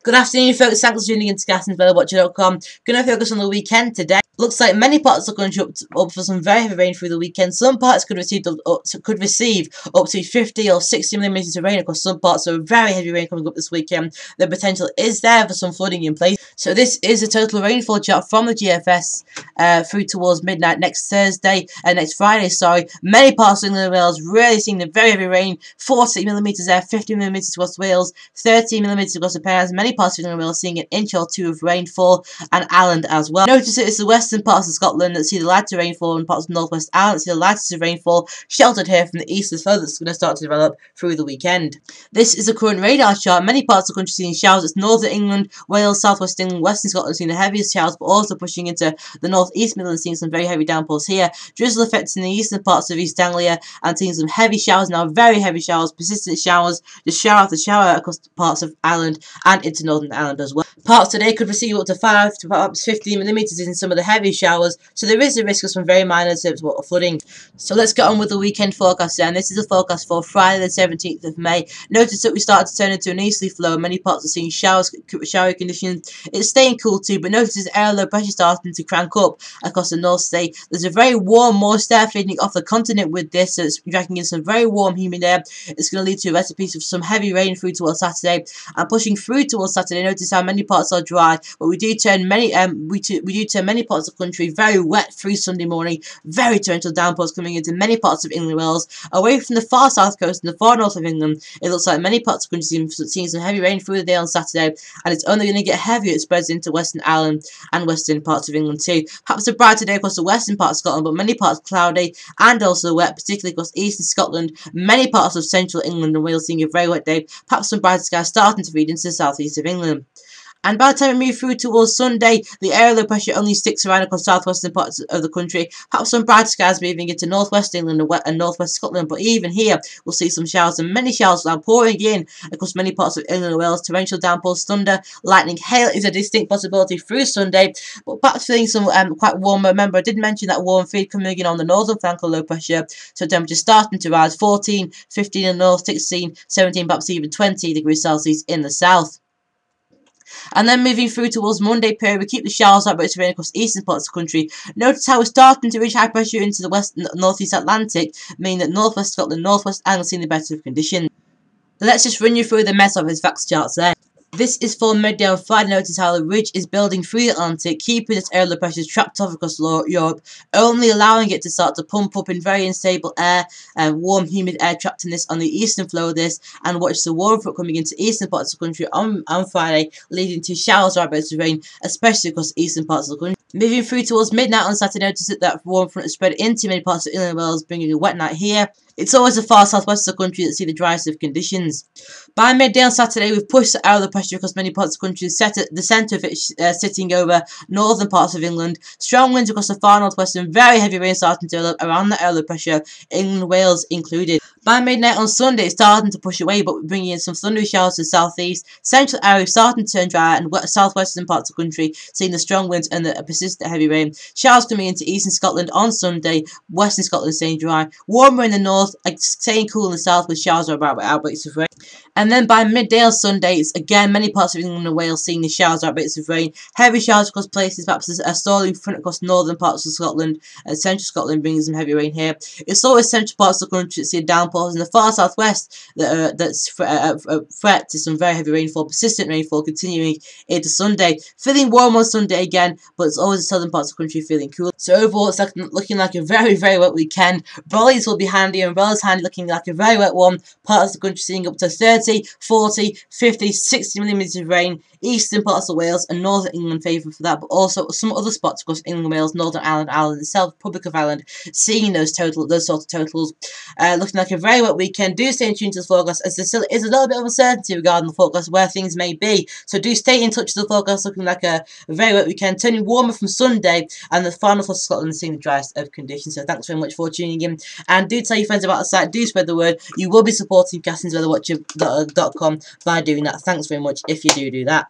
Good afternoon, folks. Thanks for tuning in to Gaston'sWeatherWatcher.com. Going to focus on the weekend today. Looks like many parts of the country up for some very heavy rain through the weekend. Some parts could receive up to 50 or 60 millimeters of rain across some parts, so very heavy rain coming up this weekend. The potential is there for some flooding in place. So this is a total rainfall chart from the GFS through towards midnight next Friday. Many parts of England and Wales really seeing the very heavy rain. 40 millimeters there, 50 millimeters across Wales, 30 millimeters across the Pennines. Many parts of England and Wales seeing an inch or two of rainfall, and Ireland as well. Notice it's the western parts of Scotland that see the lighter rainfall, and parts of northwest Ireland that see the lightest of rainfall, sheltered here from the eastern flow that's going to start to develop through the weekend. This is a current radar chart. Many parts of the country seeing showers. It's northern England, Wales, southwest England, western Scotland seeing the heaviest showers, but also pushing into the northeast Midlands, seeing some very heavy downpours here. Drizzle affecting the eastern parts of East Anglia, and seeing some heavy showers now, very heavy showers, persistent showers, just shower after shower across parts of Ireland and into Northern Ireland as well. Parts today could receive up to 5 to perhaps 15 millimeters in some of the heavy showers, so there is a risk of some very minor tips of flooding. So let's get on with the weekend forecast then. This is the forecast for Friday the 17th of May. Notice that we started to turn into an easterly flow. Many parts are seeing showery conditions. It's staying cool too, but notice this air low pressure starting to crank up across the North Sea. There's a very warm, moist air feeding off the continent with this, so it's dragging in some very warm, humid air. It's going to lead to recipes of some heavy rain through towards Saturday, and pushing through towards Saturday. Notice how many parts are dry, but we do turn many parts of the country very wet through Sunday morning. Very torrential downpours coming into many parts of England and Wales. Away from the far south coast and the far north of England, it looks like many parts of the country seeing some heavy rain through the day on Saturday, and it's only going to get heavier. It spreads into Western Ireland and western parts of England too. Perhaps a brighter day across the western part of Scotland, but many parts cloudy and also wet, particularly across eastern Scotland. Many parts of central England and Wales seeing a very wet day. Perhaps some brighter skies starting to feed into the southeast of England. And by the time we move through towards Sunday, the area low pressure only sticks around across southwestern parts of the country. Perhaps some brighter skies moving into northwest England and northwest Scotland, but even here we'll see some showers, and many showers now pouring in across many parts of England and Wales. Torrential downpours, thunder, lightning, hail is a distinct possibility through Sunday, but perhaps feeling some quite warm. Remember, I did mention that warm feed coming in on the northern flank of low pressure, so temperatures starting to rise. 14, 15 in the north, 16, 17, perhaps even 20 degrees Celsius in the south. And then moving through towards Monday period, we keep the showers out, but it's rain across eastern parts of the country. Notice how we're starting to reach high pressure into the northeast Atlantic, meaning that northwest Scotland, northwest England seeing the better of conditions. Let's just run you through the mess of his facts charts there. This is for midday on Friday. Notice how the ridge is building through the Atlantic, keeping its air low pressure trapped off across Europe, only allowing it to start to pump up in very unstable air, warm, humid air trapped in this on the eastern flow of this, and watch the warm front coming into eastern parts of the country on Friday, leading to showers or bits of rain, especially across eastern parts of the country. Moving through towards midnight on Saturday, notice that warm front is spread into many parts of England and Wales, bringing a wet night here. It's always the far southwest of the country that see the driest of conditions. By midday on Saturday, we've pushed the air low pressure across many parts of the country, the centre of it sitting over northern parts of England. Strong winds across the far northwest and very heavy rain starting to develop around the air low pressure, England and Wales included. By midnight on Sunday, it's starting to push away, but bringing in some thundery showers to the southeast. Central area starting to turn dry, and southwestern parts of the country seeing the strong winds and the persistent heavy rain. Showers coming into eastern Scotland on Sunday, western Scotland staying dry. Warmer in the north, staying cool in the south with showers or outbreaks of rain. And then by midday on Sunday, it's again many parts of England and Wales seeing the showers or bits of rain. Heavy showers across places, perhaps a stalling front across northern parts of Scotland, and central Scotland bringing some heavy rain here. It's always central parts of the country that see downpours in the far southwest that's threat to some very heavy rainfall, persistent rainfall continuing into Sunday. Feeling warm on Sunday again, but it's always the southern parts of the country feeling cool. So overall, it's looking like a very, very wet weekend. Brollies will be handy, and umbrellas handy, looking like a very wet one. Parts of the country seeing up to 30, 40, 50, 60 millimeters of rain. Eastern parts of Wales and northern England favour for that, but also some other spots across England, Wales, Northern Ireland, Ireland itself, Republic of Ireland, seeing those sort of totals. Looking like a very wet weekend. Do stay in tune to the forecast, as there still is a little bit of uncertainty regarding the forecast where things may be. So do stay in touch with the forecast. Looking like a very wet weekend, turning warmer from Sunday, and the far north of Scotland seeing the driest of conditions. So thanks very much for tuning in, and do tell your friends about the site. Do spread the word. You will be supporting Gaston'sWeatherWatcher.com by doing that. Thanks very much if you do that.